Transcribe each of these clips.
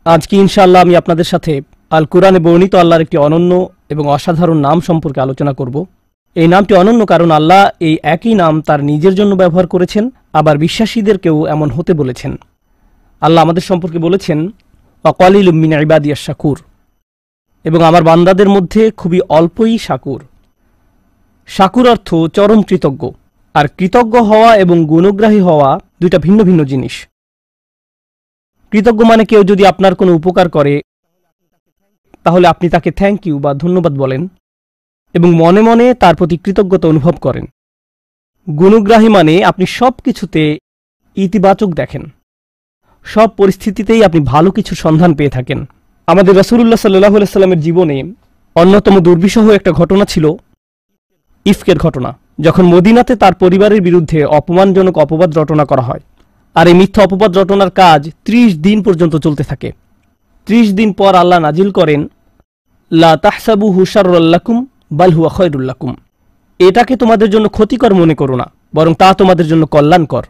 আজকে ইনশাআল্লাহ আমি আপনাদের সাথে আল কুরআনে বর্ণিত আল্লাহর একটি অনন্য এবং অসাধারণ নাম সম্পর্কে আলোচনা করব। এই নামটি অনন্য কারণ আল্লাহ এই একই নাম তার নিজের জন্য ব্যবহার করেছেন, আবার বিশ্বাসীদেরকেও এমন হতে বলেছেন। আল্লাহ আমাদের সম্পর্কে বলেছেন ওয়াকালিলুম মিন ইবাদিয়াশ শাকুর, এবং আমার বান্দাদের মধ্যে খুবই অল্পই শাকুর। শাকুর অর্থ চরম কৃতজ্ঞ, আর কৃতজ্ঞ হওয়া এবং গুণগ্রাহী হওয়া দুইটা ভিন্ন ভিন্ন জিনিস। কৃতজ্ঞ মানে কেউ যদি আপনার কোনো উপকার করে তাহলে আপনি তাকে থ্যাংক ইউ বা ধন্যবাদ বলেন এবং মনে মনে তার প্রতি কৃতজ্ঞতা অনুভব করেন। গুণগ্রাহী মানে আপনি সব কিছুতে ইতিবাচক দেখেন, সব পরিস্থিতিতেই আপনি ভালো কিছুর সন্ধান পেয়ে থাকেন। আমাদের রাসূলুল্লাহ সাল্লাল্লাহু আলাইহি সাল্লামের জীবনে অন্যতম দুর্বিষহ একটা ঘটনা ছিল ইফকের ঘটনা, যখন মদিনাতে তার পরিবারের বিরুদ্ধে অপমানজনক অপবাদ রটনা করা হয়। আর এই মিথ্যা অপবাদ রটনার কাজ 30 দিন পর্যন্ত চলতে থাকে। 30 দিন পর আল্লাহ নাজিল করেন লা তাহসাবুহু শাররাল লাকুম বাল হুয়া খায়রুল লাকুম, এটাকে তোমাদের জন্য ক্ষতিকর মনে করো না, বরং তা তোমাদের জন্য কল্যাণকর।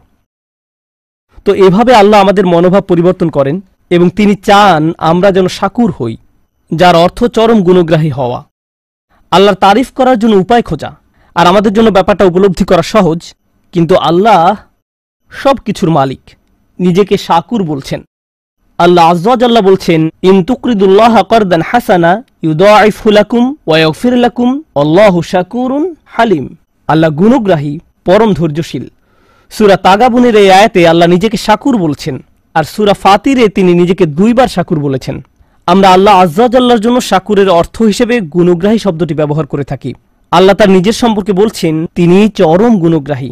তো এভাবে আল্লাহ আমাদের মনোভাব পরিবর্তন করেন এবং তিনি চান আমরা যেন শাকুর হই, যার অর্থ চরম গুণগ্রাহী হওয়া, আল্লাহর তারিফ করার জন্য উপায় খোঁজা। আর আমাদের জন্য ব্যাপারটা উপলব্ধি করা সহজ, কিন্তু আল্লাহ সব কিছুর মালিক, নিজেকে শাকুর বলছেন। আল্লাহ আযজা ওয়া জাল্লা বলছেন ইন তুকরিদুল্লাহ কারদান হাসানা ইউদাইফু লাকুম ওয়া ইয়াগফির লাকুম আল্লাহু শাকুরুন হালিম। আল্লাহ গুণগ্রাহী, পরম ধৈর্যশীল। সূরা তাগাবুনের এই আয়াতে আল্লাহ নিজেকে শাকুর বলছেন, আর সূরা ফাতিরে তিনি নিজেকে 2 বার শাকুর বলেছেন। আমরা আল্লাহ আযজা ওয়া জাল্লার জন্য শাকুরের অর্থ হিসেবে গুণগ্রাহী শব্দটি ব্যবহার করে থাকি। আল্লাহ তার নিজের সম্পর্কে বলছেন তিনি চরম গুণগ্রাহী।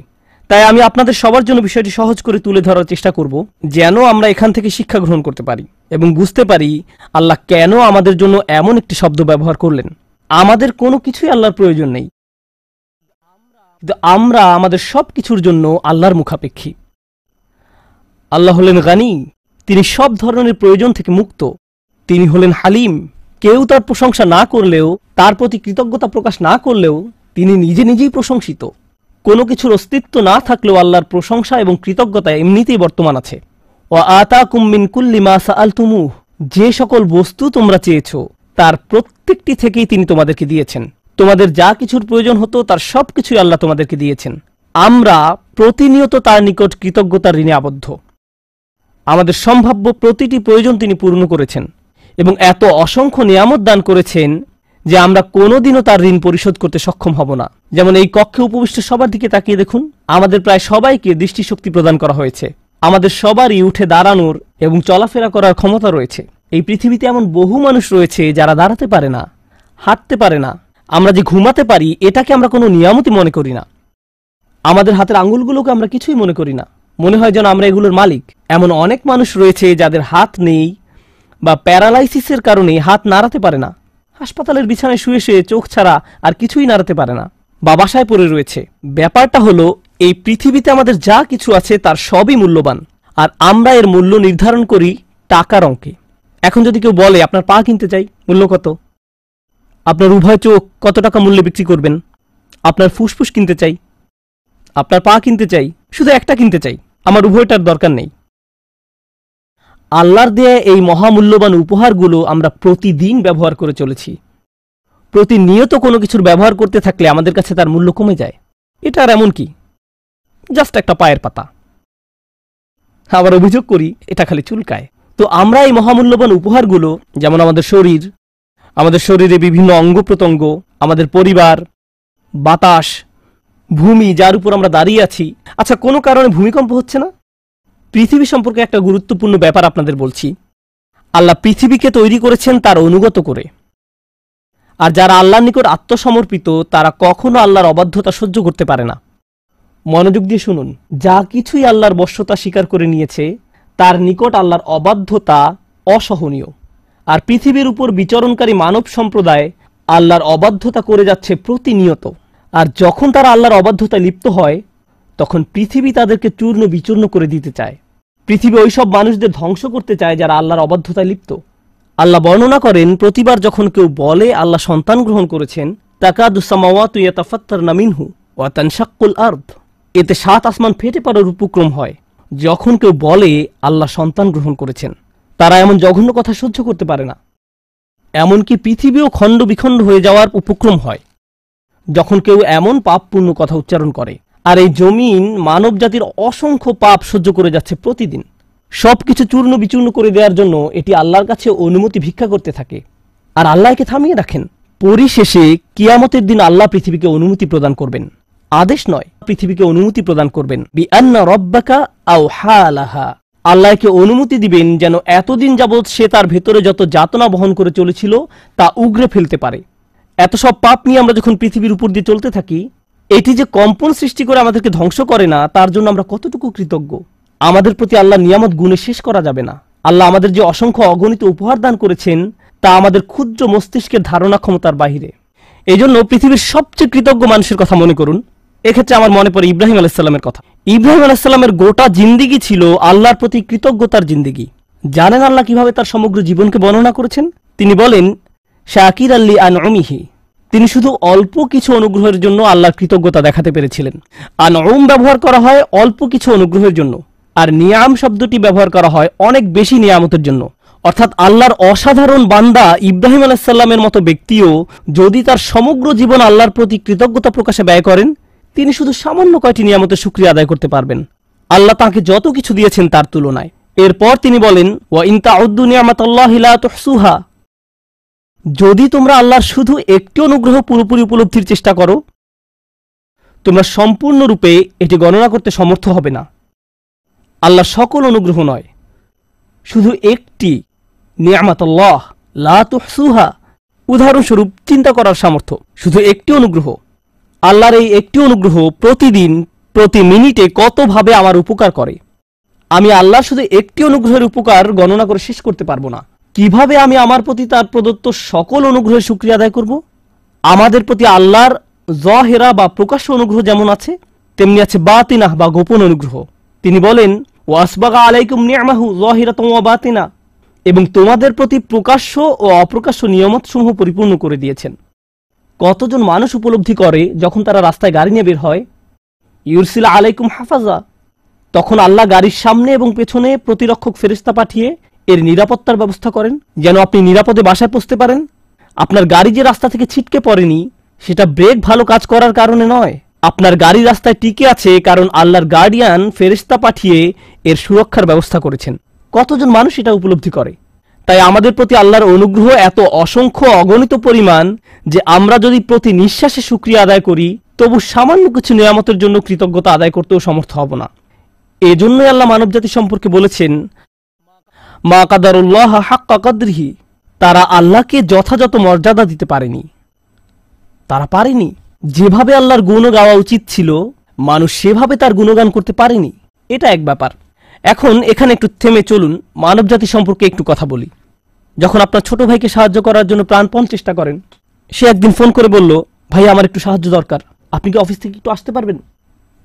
তাই আমি আপনাদের সবার জন্য বিষয়টি সহজ করে তুলে ধরার চেষ্টা করব, যেন আমরা এখান থেকে শিক্ষা গ্রহণ করতে পারি এবং বুঝতে পারি আল্লাহ কেন আমাদের জন্য এমন একটি শব্দ ব্যবহার করলেন। আমাদের কোনো কিছুই আল্লাহর প্রয়োজন নেই, কিন্তু আমরা আমাদের সব কিছুর জন্য আল্লাহর মুখাপেক্ষী। আল্লাহ হলেন গানি, তিনি সব ধরনের প্রয়োজন থেকে মুক্ত। তিনি হলেন হালিম, কেউ তার প্রশংসা না করলেও, তার প্রতি কৃতজ্ঞতা প্রকাশ না করলেও তিনি নিজে নিজেই প্রশংসিত। কোনো কিছুর অস্তিত্ব না থাকলেও আল্লাহর প্রশংসা এবং কৃতজ্ঞতা এমনিতেই বর্তমান আছে। ওয়া আতাকুম মিন কুল্লি মা সাআলতুমুহ, যে সকল বস্তু তোমরা চেয়েছো তার প্রত্যেকটি থেকেই তিনি তোমাদেরকে দিয়েছেন। তোমাদের যা কিছুর প্রয়োজন হতো তার সবকিছুই আল্লাহ তোমাদেরকে দিয়েছেন। আমরা প্রতিনিয়ত তার নিকট কৃতজ্ঞতার ঋণে আবদ্ধ। আমাদের সম্ভাব্য প্রতিটি প্রয়োজন তিনি পূর্ণ করেছেন এবং এত অসংখ্য নিয়ামত দান করেছেন যে আমরা কোনোদিনও তার ঋণ পরিশোধ করতে সক্ষম হব না। যেমন এই কক্ষে উপবিষ্ট সবার দিকে তাকিয়ে দেখুন, আমাদের প্রায় সবাইকে দৃষ্টিশক্তি প্রদান করা হয়েছে। আমাদের সবারই উঠে দাঁড়ানোর এবং চলাফেরা করার ক্ষমতা রয়েছে। এই পৃথিবীতে এমন বহু মানুষ রয়েছে যারা দাঁড়াতে পারে না, হাঁটতে পারে না। আমরা যে ঘুমাতে পারি এটাকে আমরা কোনো নিয়ামতই মনে করি না। আমাদের হাতের আঙুলগুলোকে আমরা কিছুই মনে করি না, মনে হয় যেন আমরা এগুলোর মালিক। এমন অনেক মানুষ রয়েছে যাদের হাত নেই বা প্যারালাইসিসের কারণে হাত নাড়াতে পারে না, হাসপাতালের বিছানায় শুয়ে শুয়ে চোখ ছাড়া আর কিছুই নাড়াতে পারে না, বা বাসায় পড়ে রয়েছে। ব্যাপারটা হলো এই পৃথিবীতে আমাদের যা কিছু আছে তার সবই মূল্যবান, আর আমরা এর মূল্য নির্ধারণ করি টাকার অঙ্কে। এখন যদি কেউ বলে আপনার পা কিনতে চাই, মূল্য কত? আপনার উভয় চোখ কত টাকা মূল্যে বিক্রি করবেন? আপনার ফুসফুস কিনতে চাই, আপনার পা কিনতে চাই, শুধু একটা কিনতে চাই, আমার উভয়টার দরকার নেই। আল্লাহর দেয়া এই মহামূল্যবান উপহারগুলো আমরা প্রতিদিন ব্যবহার করে চলেছি। প্রতিনিয়ত কোনো কিছুর ব্যবহার করতে থাকলে আমাদের কাছে তার মূল্য কমে যায়। এটা আর এমন কি, জাস্ট একটা পায়ের পাতা। আবার অভিযোগ করি এটা খালি চুলকায়। তো আমরা এই মহামূল্যবান উপহারগুলো, যেমন আমাদের শরীর, আমাদের শরীরে বিভিন্ন অঙ্গ প্রত্যঙ্গ, আমাদের পরিবার, বাতাস, ভূমি যার উপর আমরা দাঁড়িয়ে আছি। আচ্ছা, কোনো কারণে ভূমিকম্প হচ্ছে না? পৃথিবী সম্পর্কে একটা গুরুত্বপূর্ণ ব্যাপার আপনাদের বলছি। আল্লাহ পৃথিবীকে তৈরি করেছেন তার অনুগত করে, আর যারা আল্লাহর নিকট আত্মসমর্পিত তারা কখনো আল্লাহর অবাধ্যতা সহ্য করতে পারে না। মনোযোগ দিয়ে শুনুন, যা কিছুই আল্লাহর বশ্যতা স্বীকার করে নিয়েছে তার নিকট আল্লাহর অবাধ্যতা অসহনীয়। আর পৃথিবীর উপর বিচরণকারী মানব সম্প্রদায় আল্লাহর অবাধ্যতা করে যাচ্ছে প্রতিনিয়ত। আর যখন তারা আল্লাহর অবাধ্যতায় লিপ্ত হয় তখন পৃথিবী তাদেরকে চূর্ণ বিচূর্ণ করে দিতে চায়। পৃথিবী ওইসব মানুষদের ধ্বংস করতে চায় যারা আল্লাহর অবাধ্যতায় লিপ্ত। আল্লাহ বর্ণনা করেন, প্রতিবার যখন কেউ বলে আল্লাহ সন্তান গ্রহণ করেছেন, তাকাদুস সামাওয়াতু ইয়াতাফাত্তারনা মিনহু ওয়া তানশাক্কুল আরদ, এতে 7 আসমান ফেটে পড়ার উপক্রম হয় যখন কেউ বলে আল্লাহ সন্তান গ্রহণ করেছেন। তারা এমন জঘন্য কথা সহ্য করতে পারে না। এমনকি পৃথিবীও খণ্ড বিখণ্ড হয়ে যাওয়ার উপক্রম হয় যখন কেউ এমন পাপপূর্ণ কথা উচ্চারণ করে। আর এই জমিন মানব জাতির অসংখ্য পাপ সহ্য করে যাচ্ছে প্রতিদিন। সবকিছু চূর্ণ বিচূর্ণ করে দেওয়ার জন্য এটি আল্লাহর কাছে অনুমতি ভিক্ষা করতে থাকে, আর আল্লাহ একে থামিয়ে রাখেন। পরিশেষে কিয়ামতের দিন আল্লাহ পৃথিবীকে অনুমতি প্রদান করবেন, আদেশ নয়, পৃথিবীকে অনুমতি প্রদান করবেন। বিআন্না রব্বাকা আওহা লাহা, আল্লাহকে অনুমতি দিবেন যেন এতদিন যাবৎ সে তার ভেতরে যত যাতনা বহন করে চলেছিল তা উগরে ফেলতে পারে। এত সব পাপ নিয়ে আমরা যখন পৃথিবীর উপর দিয়ে চলতে থাকি, এটি যে কম্পন সৃষ্টি করে আমাদেরকে ধ্বংস করে না, তার জন্য আমরা কতটুকু কৃতজ্ঞ। আমাদের প্রতি আল্লাহ নিয়ামত গুণে শেষ করা যাবে না। আল্লাহ আমাদের যে অসংখ্য অগণিত উপহার দান করেছেন তা আমাদের ক্ষুদ্র মস্তিষ্কের ধারণা ক্ষমতার বাহিরে। এই জন্য পৃথিবীর সবচেয়ে কৃতজ্ঞ মানুষের কথা মনে করুন। এক্ষেত্রে আমার মনে পড়ে ইব্রাহিম আলাইসাল্লামের কথা। ইব্রাহিম আলাইসাল্লামের গোটা জিন্দিগি ছিল আল্লাহর প্রতি কৃতজ্ঞতার জিন্দিগি। জানেন আল্লাহ কিভাবে তার সমগ্র জীবনকে বর্ণনা করেছেন? তিনি বলেন, শাকির আল্লি আনউমিহি, তিনি শুধু অল্প কিছু অনুগ্রহের জন্য আল্লাহর কৃতজ্ঞতা দেখাতে পেরেছিলেন। আনউম ব্যবহার করা হয় অল্প কিছু অনুগ্রহের জন্য, আর নিয়াম শব্দটি ব্যবহার করা হয় অনেক বেশি নিয়ামতের জন্য। অর্থাৎ আল্লাহর অসাধারণ বান্দা ইব্রাহিম আলাইসাল্লামের মতো ব্যক্তিও যদি তার সমগ্র জীবন আল্লাহর প্রতি কৃতজ্ঞতা প্রকাশে ব্যয় করেন, তিনি শুধু সামান্য কয়টি নিয়ামতের শুকরিয়া আদায় করতে পারবেন আল্লাহ তাকে যত কিছু দিয়েছেন তার তুলনায়। এরপর তিনি বলেন, ওয়া ইন তাউদ্দু নি'মাতাল্লাহি লা তুহসুহা, যদি তোমরা আল্লাহর শুধু একটি অনুগ্রহ পুরোপুরি উপলব্ধির চেষ্টা করো, তোমরা সম্পূর্ণরূপে এটি গণনা করতে সমর্থ হবে না। আল্লাহ সকল অনুগ্রহ নয়, শুধু একটি নি'মাতাল্লাহ লা তুহসুহা, উদাহরণস্বরূপ চিন্তা করার সামর্থ্য, শুধু একটি অনুগ্রহ। আল্লাহর এই একটি অনুগ্রহ প্রতিদিন প্রতি মিনিটে কতভাবে আমার উপকার করে, আমি আল্লাহর শুধু একটি অনুগ্রহের উপকার গণনা করে শেষ করতে পারবো না। কিভাবে আমি আমার প্রতি তার প্রদত্ত সকল অনুগ্রহের শুকরিয়া আদায় করব? আমাদের প্রতি আল্লাহর যাহিরা বা প্রকাশ্য অনুগ্রহ যেমন আছে, তেমনি আছে বাতিনাহ বা গোপন অনুগ্রহ। তিনি বলেন, ওয়াসবাগা আলাইকুম নি'মাহু যাহিরাতাও ওয়া বাতিনা, এবং তোমাদের প্রতি প্রকাশ্য ও অপ্রকাশ্য নিয়ামতসমূহ পরিপূর্ণ করে দিয়েছেন। কতজন মানুষ উপলব্ধি করে যখন তারা রাস্তায় গাড়ি নিয়ে বের হয়, ইউরসিলা আলাইকুম হাফাজা, তখন আল্লাহ গাড়ির সামনে এবং পেছনে প্রতিরক্ষক ফেরেশতা পাঠিয়ে এর নিরাপত্তার ব্যবস্থা করেন, যেন আপনি নিরাপদে বাসায় পৌঁছতে পারেন। আপনার গাড়ি যে রাস্তা থেকে ছিটকে পড়েনি, সেটা ব্রেক ভালো কাজ করার কারণে নয়, আপনার গাড়ি রাস্তায় টিকে আছে কারণ আল্লাহর গার্ডিয়ান ফেরেশতা পাঠিয়ে এর সুরক্ষার ব্যবস্থা করেছেন। কতজন মানুষ এটা উপলব্ধি করে? তাই আমাদের প্রতি আল্লাহর অনুগ্রহ এত অসংখ্য অগণিত পরিমাণ যে আমরা যদি প্রতি নিঃশ্বাসে শুকরিয়া আদায় করি, তবু সামান্য কিছু নিয়ামতের জন্য কৃতজ্ঞতা আদায় করতেও সমর্থ হব না। এজন্যই আল্লাহ মানবজাতি সম্পর্কে বলেছেন, মা কাদারুল্লাহ হাক্কা কদরিহি, তারা আল্লাহকে যথাযথ মর্যাদা দিতে পারেনি। তারা পারেনি। যেভাবে আল্লাহর গুণ গাওয়া উচিত ছিল, মানুষ সেভাবে তার গুণগান করতে পারেনি। এটা এক ব্যাপার। এখন এখানে একটু থেমে চলুন, মানবজাতি সম্পর্কে একটু কথা বলি। যখন আপনার ছোট ভাইকে সাহায্য করার জন্য প্রাণপণ চেষ্টা করেন, সে একদিন ফোন করে বলল, ভাই আমার একটু সাহায্য দরকার, আপনি কি অফিস থেকে একটু আসতে পারবেন?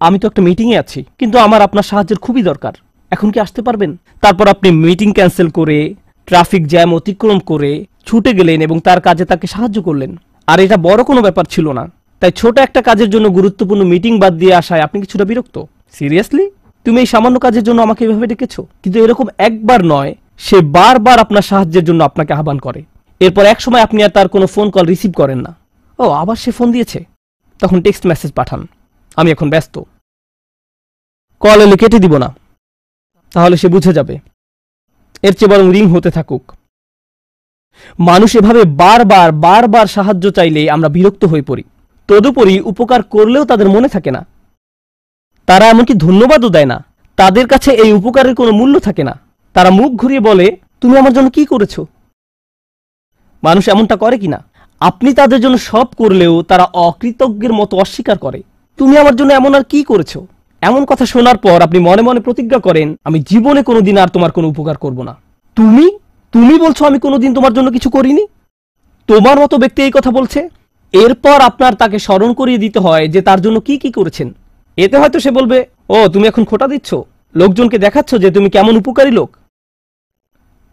আমি তো একটা মিটিংয়ে আছি, কিন্তু আমার আপনার সাহায্যের খুবই দরকার, এখন কি আসতে পারবেন? তারপর আপনি মিটিং ক্যান্সেল করে ট্রাফিক জ্যাম অতিক্রম করে ছুটে গেলেন এবং তার কাজে তাকে সাহায্য করলেন। আর এটা বড় কোনো ব্যাপার ছিল না, তাই ছোট একটা কাজের জন্য গুরুত্বপূর্ণ মিটিং বাদ দিয়ে আসায় আপনি কিছুটা বিরক্ত। সিরিয়াসলি, তুমি এই সামান্য কাজের জন্য আমাকে এভাবে ডেকেছো? কিন্তু এরকম একবার নয়, সে বারবার আপনার সাহায্যের জন্য আপনাকে আহ্বান করে। এরপর এক সময় আপনি আর তার কোনো ফোন কল রিসিভ করেন না। ও আবার সে ফোন দিয়েছে, তখন টেক্সট মেসেজ পাঠান, আমি এখন ব্যস্ত, কল এলে কেটে দিব না, তাহলে সে বুঝে যাবে। এর চেয়ে বরং রিং হতে থাকুক। মানুষ এভাবে বারবার বারবার সাহায্য চাইলে আমরা বিরক্ত হয়ে পড়ি। তদুপরি উপকার করলেও তাদের মনে থাকে না, তারা এমনকি ধন্যবাদও দেয় না। তাদের কাছে এই উপকারের কোনো মূল্য থাকে না। তারা মুখ ঘুরিয়ে বলে, তুমি আমার জন্য কি করেছো? মানুষ এমনটা করে কিনা? আপনি তাদের জন্য সব করলেও তারা অকৃতজ্ঞের মতো অস্বীকার করে, তুমি আমার জন্য এমন আর কি করেছো? এমন কথা শোনার পর আপনি মনে মনে প্রতিজ্ঞা করেন, আমি জীবনে কোনোদিন আর তোমার কোনো উপকার করব না। তুমি বলছো আমি কোনোদিন তোমার জন্য কিছু করিনি? তোমার মতো ব্যক্তি এই কথা বলছে। এরপর আপনার তাকে স্মরণ করিয়ে দিতে হয় যে তার জন্য কি কি করেছেন। এতে হয়তো সে বলবে, ও তুমি এখন খোঁটা দিচ্ছ, লোকজনকে দেখাচ্ছ যে তুমি কেমন উপকারী লোক।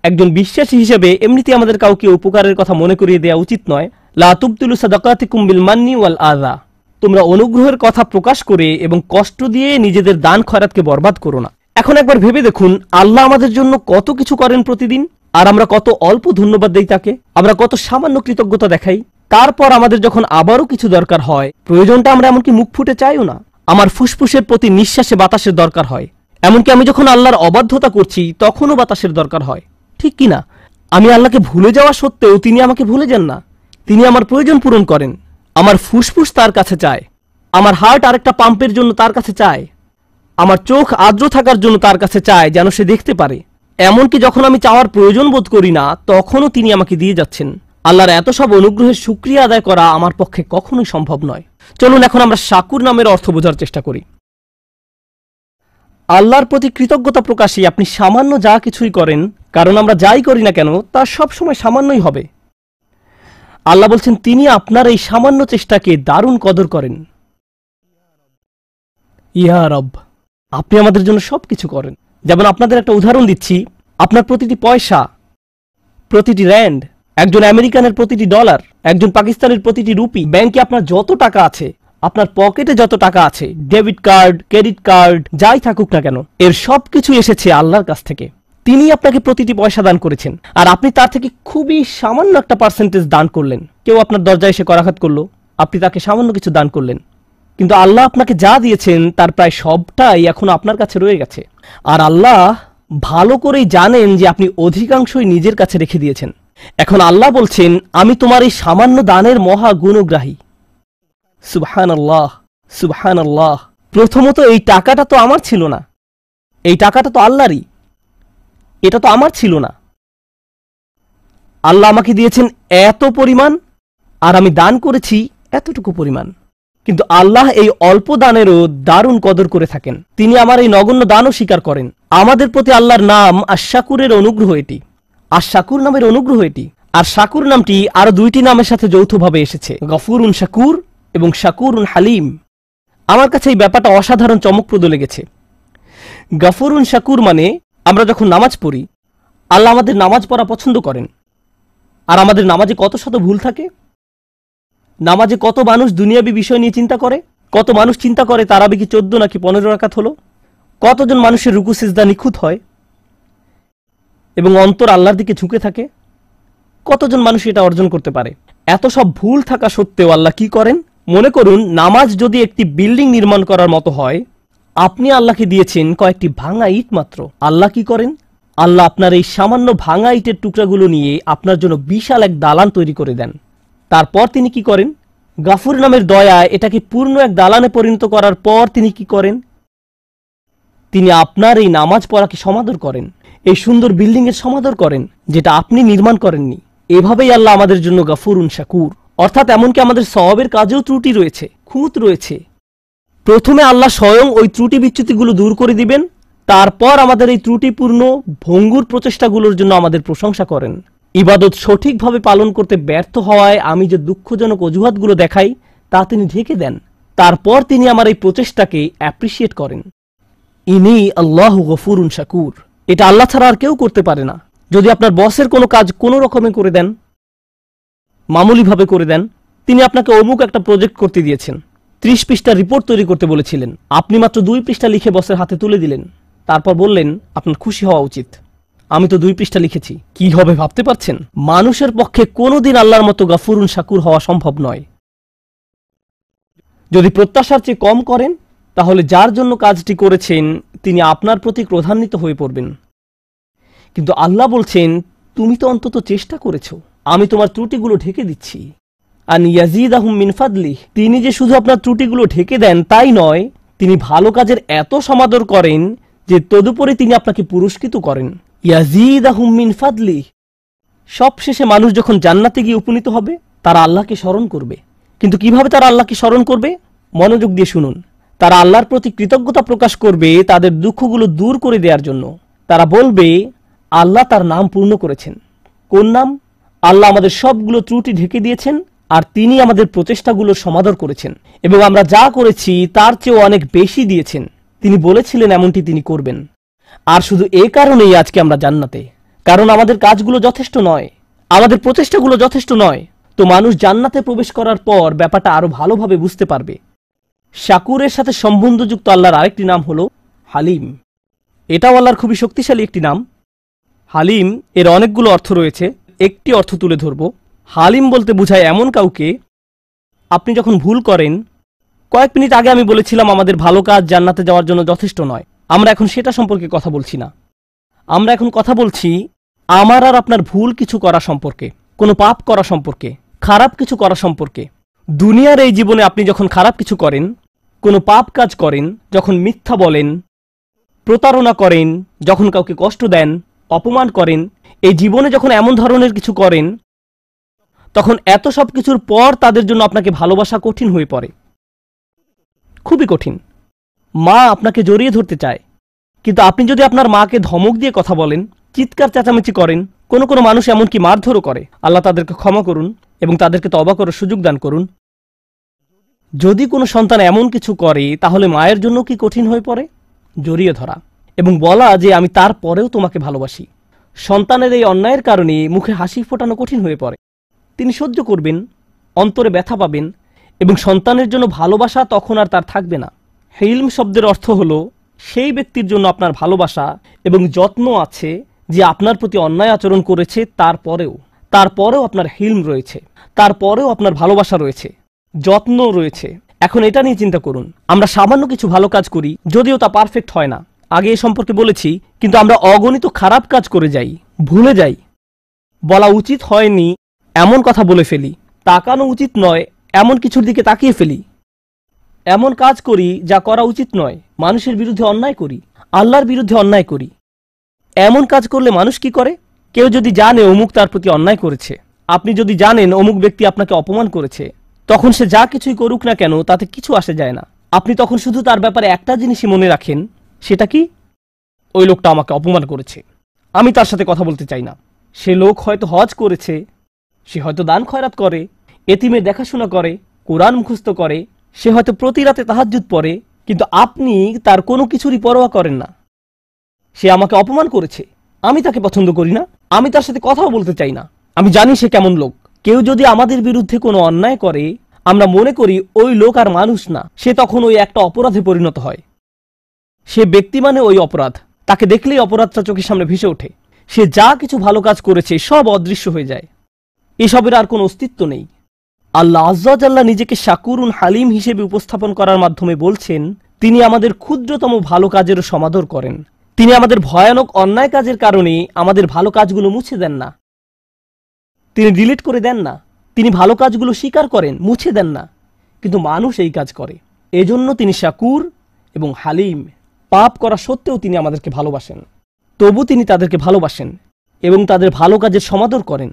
একজন বিশ্বাসী হিসেবে এমনিতে আমাদের কাউকে উপকারের কথা মনে করিয়ে দেওয়া উচিত নয়। লা তুবতিলু সাদাকাতিকুম বিল মান্নি ওয়াল আযা, তোমরা অনুগ্রহের কথা প্রকাশ করে এবং কষ্ট দিয়ে নিজেদের দান খয়রাতকে বরবাদ করো না। এখন একবার ভেবে দেখুন, আল্লাহ আমাদের জন্য কত কিছু করেন প্রতিদিন, আর আমরা কত অল্প ধন্যবাদ দেই তাকে, আমরা কত সামান্য কৃতজ্ঞতা দেখাই। তারপর আমাদের যখন আবারও কিছু দরকার হয়, প্রয়োজনটা আমরা এমনকি মুখ ফুটে চাইও না। আমার ফুসফুসের প্রতি নিঃশ্বাসে বাতাসের দরকার হয়, এমনকি আমি যখন আল্লাহর অবাধ্যতা করছি তখনও বাতাসের দরকার হয়, ঠিক কি না? আমি আল্লাহকে ভুলে যাওয়া সত্ত্বেও তিনি আমাকে ভুলে যান না। তিনি আমার প্রয়োজন পূরণ করেন। আমার ফুসফুস তার কাছে চায়, আমার হার্ট আরেকটা পাম্পের জন্য তার কাছে চায়, আমার চোখ আর্দ্র থাকার জন্য তার কাছে চায় যেন সে দেখতে পারে। এমনকি যখন আমি চাওয়ার প্রয়োজন বোধ করি না তখনও তিনি আমাকে দিয়ে যাচ্ছেন। আল্লাহর এত সব অনুগ্রহের শুকরিয়া আদায় করা আমার পক্ষে কখনোই সম্ভব নয়। চলুন এখন আমরা শাকুর নামের অর্থ বোঝার চেষ্টা করি। আল্লাহর প্রতি কৃতজ্ঞতা প্রকাশে আপনি সামান্য যা কিছুই করেন, কারণ আমরা যাই করি না কেন তা সবসময় সামান্যই হবে। আল্লাহ বলছেন তিনি আপনার এই সামান্য চেষ্টাকে দারুণ কদর করেন। ইয়া রব, আপনি আমাদের জন্য সবকিছু করেন। যেমন আপনাদের একটা উদাহরণ দিচ্ছি, আপনার প্রতিটি পয়সা, প্রতিটি র্যান্ড, একজন আমেরিকানের প্রতিটি ডলার, একজন পাকিস্তানের প্রতিটি রুপি, ব্যাংকে আপনার যত টাকা আছে, আপনার পকেটে যত টাকা আছে, ডেবিট কার্ড, ক্রেডিট কার্ড, যাই থাকুক না কেন, এর সবকিছু এসেছে আল্লাহর কাছ থেকে। তিনি আপনাকে প্রতিটি পয়সা দান করেছেন, আর আপনি তার থেকে খুবই সামান্য একটা পার্সেন্টেজ দান করলেন। কেউ আপনার দরজায় এসে করাঘাত করলো, আপনি তাকে সামান্য কিছু দান করলেন, কিন্তু আল্লাহ আপনাকে যা দিয়েছেন তার প্রায় সবটাই এখন আপনার কাছে রয়ে গেছে। আর আল্লাহ ভালো করেই জানেন যে আপনি অধিকাংশই নিজের কাছে রেখে দিয়েছেন। এখন আল্লাহ বলছেন আমি তোমার এই সামান্য দানের মহা গুণগ্রাহী। সুবহানাল্লাহ, সুবহানাল্লাহ। প্রথমত এই টাকাটা তো আমার ছিল না, এই টাকাটা তো আল্লাহরই, এটা তো আমার ছিল না। আল্লাহ আমাকে দিয়েছেন এত পরিমাণ, আর আমি দান করেছি এতটুকু পরিমাণ। কিন্তু আল্লাহ এই অল্প দানেরও দারুণ কদর করে থাকেন। তিনি আমার এই নগণ্য দানও স্বীকার করেন। আমাদের প্রতি আল্লাহর নাম আশ-শাকুরের অনুগ্রহ এটি, আশ-শাকুর নামের অনুগ্রহ এটি। আর শাকুর নামটি আরো দুইটি নামের সাথে যৌথভাবে এসেছে, গফুরুন শাকুর এবং শাকুরুন হালিম। আমার কাছে এই ব্যাপারটা অসাধারণ চমকপ্রদ লেগেছে। গফুরুন শাকুর মানে আমরা যখন নামাজ পড়ি, আল্লাহ আমাদের নামাজ পড়া পছন্দ করেন। আর আমাদের নামাজে কত শত ভুল থাকে। নামাজে কত মানুষ দুনিয়াবী বিষয় নিয়ে চিন্তা করে, কত মানুষ চিন্তা করে তারাবি কি 14 নাকি 15 রাকাত হলো, কতজন মানুষের রুকু সিজদা নিখুঁত হয় এবং অন্তর আল্লাহর দিকে ঝুঁকে থাকে, কতজন মানুষ এটা অর্জন করতে পারে। এত সব ভুল থাকা সত্ত্বেও আল্লাহ কি করেন? মনে করুন নামাজ যদি একটি বিল্ডিং নির্মাণ করার মতো হয়, আপনি আল্লাহকে দিয়েছেন কয়েকটি ভাঙা ইট মাত্র। আল্লাহ কি করেন? আল্লাহ আপনার এই সামান্য ভাঙা ইটের টুকরাগুলো নিয়ে আপনার জন্য বিশাল এক দালান তৈরি করে দেন। তারপর তিনি কি করেন? গাফুর নামের দয়ায় এটাকে পূর্ণ এক দালানে পরিণত করার পর তিনি কি করেন? তিনি আপনার এই নামাজ পড়াকে সমাদর করেন, এই সুন্দর বিল্ডিং এর সমাদর করেন যেটা আপনি নির্মাণ করেননি। এভাবেই আল্লাহ আমাদের জন্য গাফুরুন শাকুর, অর্থাৎ এমনকি আমাদের সওয়াবের কাজেও ত্রুটি রয়েছে, খুঁত রয়েছে। প্রথমে আল্লাহ স্বয়ং ওই ত্রুটি বিচ্যুতিগুলো দূর করে দিবেন, তারপর আমাদের এই ত্রুটিপূর্ণ ভঙ্গুর প্রচেষ্টাগুলোর জন্য আমাদের প্রশংসা করেন। ইবাদত সঠিকভাবে পালন করতে ব্যর্থ হওয়ায় আমি যে দুঃখজনক অজুহাতগুলো দেখাই তা তিনি ঢেকে দেন। তারপর তিনি আমার এই প্রচেষ্টাকে অ্যাপ্রিসিয়েট করেন। ইনি আল্লাহ গফুরুন শাকুর। এটা আল্লাহ ছাড়া আর কেউ করতে পারে না। যদি আপনার বসের কোনো কাজ কোনো রকমে করে দেন, মামুলিভাবে করে দেন, তিনি আপনাকে অমুক একটা প্রজেক্ট করতে দিয়েছেন, 30 পৃষ্ঠা রিপোর্ট তৈরি করতে বলেছিলেন, আপনি মাত্র 2 পৃষ্ঠা লিখে বসের হাতে তুলে দিলেন, তারপর বললেন আপনার খুশি হওয়া উচিত, আমি তো 2 পৃষ্ঠা লিখেছি। কি হবে ভাবতে পারছেন? মানুষের পক্ষে কোনোদিন আল্লাহর মতো গফুরুন শাকুর হওয়া সম্ভব নয়। যদি প্রত্যাশার চেয়ে কম করেন, তাহলে যার জন্য কাজটি করেছেন তিনি আপনার প্রতি ক্রোধান্বিত হয়ে পড়বেন। কিন্তু আল্লাহ বলছেন তুমি তো অন্তত চেষ্টা করেছো, আমি তোমার ত্রুটিগুলো ঢেকে দিচ্ছি। আন ইয়াজিদাহুম মিন ফাদলিহ, তিনি যে শুধু আপনার ত্রুটিগুলো ঢেকে দেন তাই নয়, তিনি ভালো কাজের এত সমাদর করেন যে তদুপরি তিনি আপনাকে পুরস্কৃত করেন। ইয়াজিদাহুম মিন ফাদলিহ। সবশেষে মানুষ যখন জান্নাতে গিয়ে উপনীত হবে তারা আল্লাহকে স্মরণ করবে। কিন্তু কিভাবে তারা আল্লাহকে স্মরণ করবে? মনোযোগ দিয়ে শুনুন। তারা আল্লাহর প্রতি কৃতজ্ঞতা প্রকাশ করবে তাদের দুঃখগুলো দূর করে দেওয়ার জন্য। তারা বলবে আল্লাহ তার নাম পূর্ণ করেছেন। কোন নাম? আল্লাহ আমাদের সবগুলো ত্রুটি ঢেকে দিয়েছেন আর তিনি আমাদের প্রচেষ্টাগুলোর সমাদর করেছেন এবং আমরা যা করেছি তার চেয়েও অনেক বেশি দিয়েছেন। তিনি বলেছিলেন এমনটি তিনি করবেন। আর শুধু এ কারণেই আজকে আমরা জান্নাতে, কারণ আমাদের কাজগুলো যথেষ্ট নয়, আমাদের প্রচেষ্টাগুলো যথেষ্ট নয়। তো মানুষ জান্নাতে প্রবেশ করার পর ব্যাপারটা আরো ভালোভাবে বুঝতে পারবে। শাকুরের সাথে সম্বন্ধযুক্ত আল্লাহর আরেকটি নাম হলো হালিম। এটাও আল্লাহর খুবই শক্তিশালী একটি নাম। হালিম এর অনেকগুলো অর্থ রয়েছে, একটি অর্থ তুলে ধরব। হালিম বলতে বোঝায় এমন কাউকে, আপনি যখন ভুল করেন, কয়েক মিনিট আগে আমি বলেছিলাম আমাদের ভালো কাজ জান্নাতে যাওয়ার জন্য যথেষ্ট নয়, আমরা এখন সেটা সম্পর্কে কথা বলছি না। আমরা এখন কথা বলছি আমার আর আপনার ভুল কিছু করা সম্পর্কে, কোনো পাপ করা সম্পর্কে, খারাপ কিছু করা সম্পর্কে। দুনিয়ার এই জীবনে আপনি যখন খারাপ কিছু করেন, কোনো পাপ কাজ করেন, যখন মিথ্যা বলেন, প্রতারণা করেন, যখন কাউকে কষ্ট দেন, অপমান করেন, এই জীবনে যখন এমন ধরনের কিছু করেন, তখন এত সব কিছুর পর তাদের জন্য আপনাকে ভালোবাসা কঠিন হয়ে পড়ে, খুবই কঠিন। মা আপনাকে জড়িয়ে ধরতে চায়, কিন্তু আপনি যদি আপনার মাকে ধমক দিয়ে কথা বলেন, চিৎকার চেঁচামেচি করেন, কোনো কোনো মানুষ এমনকি মারধরও করে, আল্লাহ তাদেরকে ক্ষমা করুন এবং তাদেরকে তওবা করার সুযোগ দান করুন। যদি কোনো সন্তান এমন কিছু করে, তাহলে মায়ের জন্য কি কঠিন হয়ে পড়ে? জড়িয়ে ধরা এবং বলা যে আমি তারপরেও তোমাকে ভালোবাসি। সন্তানের এই অন্যায়ের কারণে মুখে হাসি ফোটানো কঠিন হয়ে পড়ে। তিনি সহ্য করবেন, অন্তরে ব্যথা পাবেন এবং সন্তানের জন্য ভালোবাসা তখন আর তার থাকবে না। হিলম শব্দের অর্থ হলো সেই ব্যক্তির জন্য আপনার ভালোবাসা এবং যত্ন আছে যে আপনার প্রতি অন্যায় আচরণ করেছে, তারপরেও আপনার হিলম রয়েছে, তারপরেও আপনার ভালোবাসা রয়েছে, যত্ন রয়েছে। এখন এটা নিয়ে চিন্তা করুন, আমরা সামান্য কিছু ভালো কাজ করি, যদিও তা পারফেক্ট হয় না, আগে এ সম্পর্কে বলেছি, কিন্তু আমরা অগণিত খারাপ কাজ করে যাই, ভুলে যাই, বলা উচিত হয়নি এমন কথা বলে ফেলি, তাকানো উচিত নয় এমন কিছুর দিকে তাকিয়ে ফেলি, এমন কাজ করি যা করা উচিত নয়, মানুষের বিরুদ্ধে অন্যায় করি, আল্লাহর বিরুদ্ধে অন্যায় করি। এমন কাজ করলে মানুষ কি করে? কেউ যদি জানে অমুক তার প্রতি অন্যায় করেছে, আপনি যদি জানেন অমুক ব্যক্তি আপনাকে অপমান করেছে, তখন সে যা কিছুই করুক না কেন তাতে কিছু আসে যায় না। আপনি তখন শুধু তার ব্যাপারে একটা জিনিসই মনে রাখেন, সেটা কি? ওই লোকটা আমাকে অপমান করেছে, আমি তার সাথে কথা বলতে চাই না। সে লোক হয়তো হজ করেছে, সে হয়তো দান খয়রাত করে, এতিমের দেখাশোনা করে, কোরআন মুখস্থ করে, সে হয়তো প্রতি রাতে তাহাজ্জুদ পড়ে, কিন্তু আপনি তার কোনো কিছুরই পরোয়া করেন না। সে আমাকে অপমান করেছে, আমি তাকে পছন্দ করি না, আমি তার সাথে কথাও বলতে চাই না, আমি জানি সে কেমন লোক। কেউ যদি আমাদের বিরুদ্ধে কোনো অন্যায় করে, আমরা মনে করি ওই লোক আর মানুষ না, সে তখন ওই একটা অপরাধে পরিণত হয়। সে ব্যক্তি মানে ওই অপরাধ, তাকে দেখলেই অপরাধটা চোখের সামনে ভেসে ওঠে। সে যা কিছু ভালো কাজ করেছে সব অদৃশ্য হয়ে যায়, এসবের আর কোনো অস্তিত্ব নেই। আল্লাহ আজ্জা জাল্লা নিজেকে শাকুরুন হালিম হিসেবে উপস্থাপন করার মাধ্যমে বলছেন, তিনি আমাদের ক্ষুদ্রতম ভালো কাজেরও সমাদর করেন। তিনি আমাদের ভয়ানক অন্যায় কাজের কারণে আমাদের ভালো কাজগুলো মুছে দেন না, তিনি ডিলিট করে দেন না। তিনি ভালো কাজগুলো স্বীকার করেন, মুছে দেন না, কিন্তু মানুষ এই কাজ করে। এজন্য তিনি শাকুর এবং হালিম। পাপ করা সত্ত্বেও তিনি আমাদেরকে ভালোবাসেন, তবু তিনি তাদেরকে ভালোবাসেন এবং তাদের ভালো কাজের সমাদর করেন,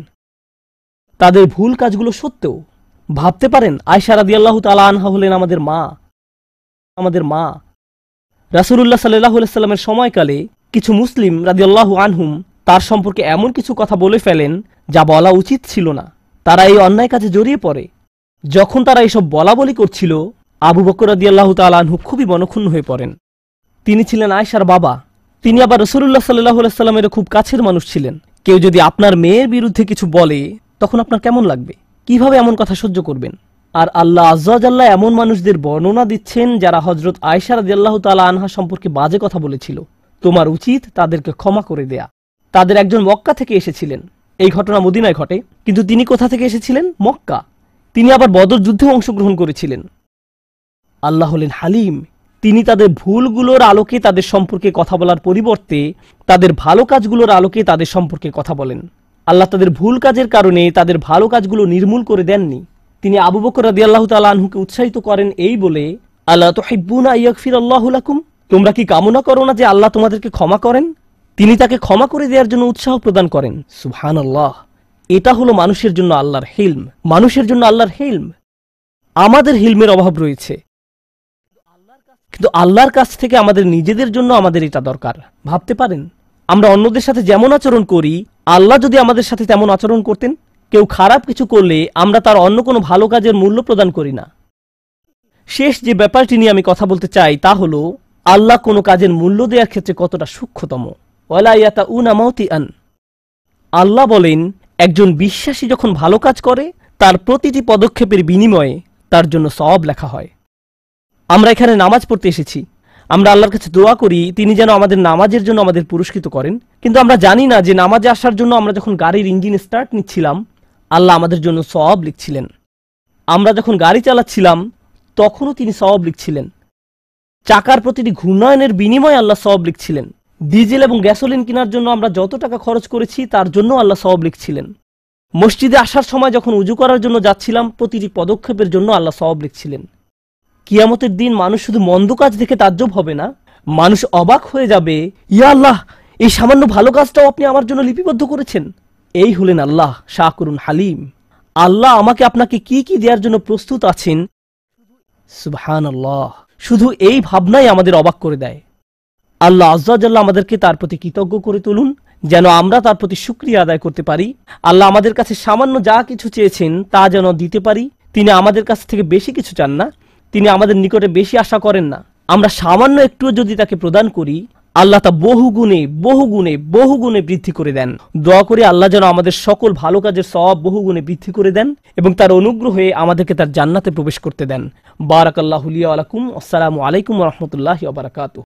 তাদের ভুল কাজগুলো সত্ত্বেও। ভাবতে পারেন, আয়েশা রাদিয়াল্লাহু তাআলা আনহা হলেন আমাদের মা। রাসূলুল্লাহ সাল্লাল্লাহু আলাইহি সাল্লামের সময়কালে কিছু মুসলিম রাদিয়াল্লাহু আনহুম তার সম্পর্কে এমন কিছু কথা বলে ফেলেন যা বলা উচিত ছিল না। তারা এই অন্যায় কাজে জড়িয়ে পড়ে। যখন তারা এসব বলাবলি করছিল, আবু বকর রাদিয়াল্লাহু তাআলা আনহু খুবই মনক্ষুণ্ণ হয়ে পড়েন। তিনি ছিলেন আয়েশার বাবা, তিনি আবার রাসূলুল্লাহ সাল্লাল্লাহু আলাইহি সাল্লামের খুব কাছের মানুষ ছিলেন। কেউ যদি আপনার মেয়ের বিরুদ্ধে কিছু বলে, তখন আপনার কেমন লাগবে? কিভাবে এমন কথা সহ্য করবেন? আর আল্লাহ আজ্জা ওয়া জাল্লা এমন মানুষদের বর্ণনা দিচ্ছেন যারা হযরত আয়েশা রাদিয়াল্লাহু তাআলা আনহা সম্পর্কে বাজে কথা বলেছিল। তোমার উচিত তাদেরকে ক্ষমা করে দেয়া। তাদের একজন মক্কা থেকে এসেছিলেন, এই ঘটনা মদিনায় ঘটে, কিন্তু তিনি কোথা থেকে এসেছিলেন? মক্কা। তিনি আবার বদর যুদ্ধেও অংশগ্রহণ করেছিলেন। আল্লাহ হলেন হালিম। তিনি তাদের ভুলগুলোর আলোকে তাদের সম্পর্কে কথা বলার পরিবর্তে তাদের ভালো কাজগুলোর আলোকে তাদের সম্পর্কে কথা বলেন। আল্লাহ তাদের ভুল কাজের কারণে তাদের ভালো কাজগুলো নির্মূল করে দেননি। তিনি আবু বকর রাদিয়াল্লাহু তাআলা আনহুকে উৎসাহিত করেন এই বলে, আলা তুহিব্বুনা ইয়াগফিরাল্লাহু লাকুম, তোমরা কি কামনা করো না যে আল্লাহ তোমাদেরকে ক্ষমা করেন? তিনি তাকে ক্ষমা করে দেওয়ার জন্য উৎসাহ প্রদান করেন। সুবহানাল্লাহ। এটা হলো মানুষের জন্য আল্লাহর হিলম, মানুষের জন্য আল্লাহর হিলম। আমাদের হিলমের অভাব রয়েছে, কিন্তু আল্লাহর কাছ থেকে আমাদের নিজেদের জন্য আমাদের এটা দরকার। ভাবতে পারেন, আমরা অন্যদের সাথে যেমন আচরণ করি, আল্লাহ যদি আমাদের সাথে তেমন আচরণ করতেন। কেউ খারাপ কিছু করলে আমরা তার অন্য কোনো ভালো কাজের মূল্য প্রদান করি না। শেষ যে ব্যাপারটি নিয়ে আমি কথা বলতে চাই তা হলো, আল্লাহ কোনো কাজের মূল্য দেওয়ার ক্ষেত্রে কতটা সূক্ষ্মতম। ওয়ালা ইয়াতাউনা মাউতিআন। আল্লাহ বলেন, একজন বিশ্বাসী যখন ভালো কাজ করে, তার প্রতিটি পদক্ষেপের বিনিময়ে তার জন্য সওয়াব লেখা হয়। আমরা এখানে নামাজ পড়তে এসেছি, আমরা আল্লাহর কাছে দোয়া করি তিনি যেন আমাদের নামাজের জন্য আমাদের পুরস্কৃত করেন, কিন্তু আমরা জানি না যে নামাজে আসার জন্য আমরা যখন গাড়ির ইঞ্জিন স্টার্ট নিচ্ছিলাম আল্লাহ আমাদের জন্য সওয়াব লিখছিলেন। আমরা যখন গাড়ি চালাচ্ছিলাম তখনও তিনি সওয়াব লিখছিলেন। চাকার প্রতিটি ঘূর্ণায়নের বিনিময়ে আল্লাহ সওয়াব লিখছিলেন। ডিজেল এবং গ্যাসোলিন কেনার জন্য আমরা যত টাকা খরচ করেছি তার জন্য আল্লাহ সওয়াব লিখছিলেন। মসজিদে আসার সময় যখন উজু করার জন্য যাচ্ছিলাম প্রতিটি পদক্ষেপের জন্য আল্লাহ সওয়াব লিখছিলেন। কিয়ামতের দিন মানুষ শুধু মন্দ কাজ দেখে তাজ্জব হবে না, মানুষ অবাক হয়ে যাবে, ইয়া আল্লাহ, এই সামান্য ভালো কাজটাও আপনি আমার জন্য লিপিবদ্ধ করেছেন। এই হলেন আল্লাহ শাকুরুন হালিম। আল্লাহ আমাকে আপনাকে কি কি দেওয়ার জন্য প্রস্তুত আছেন, সুবহানাল্লাহ। শুধু এই ভাবনাই আমাদের অবাক করে দেয়। আল্লাহ আজ্জা জাল্লা আমাদেরকে তার প্রতি কৃতজ্ঞ করে তুলুন, যেন আমরা তার প্রতি শুকরিয়া আদায় করতে পারি। আল্লাহ আমাদের কাছে সামান্য যা কিছু চেয়েছেন তা যেন দিতে পারি। তিনি আমাদের কাছ থেকে বেশি কিছু চান না, তিনি আমাদের নিকটে বেশি আশা করেন না। আমরা সামান্য একটুও যদি তাকে প্রদান করি আল্লাহ তা বহুগুণে বহুগুণে বহুগুণে বৃদ্ধি করে দেন। দোয়া করি আল্লাহ যেন আমাদের সকল ভালো কাজের সওয়াব বহুগুণে বৃদ্ধি করে দেন এবং তার অনুগ্রহে আমাদেরকে তার জান্নাতে প্রবেশ করতে দেন। বারাকাল্লাহু লি ওয়া লাকুম। আসসালামু আলাইকুম ওয়া রাহমাতুল্লাহি ওয়া বারাকাতুহু।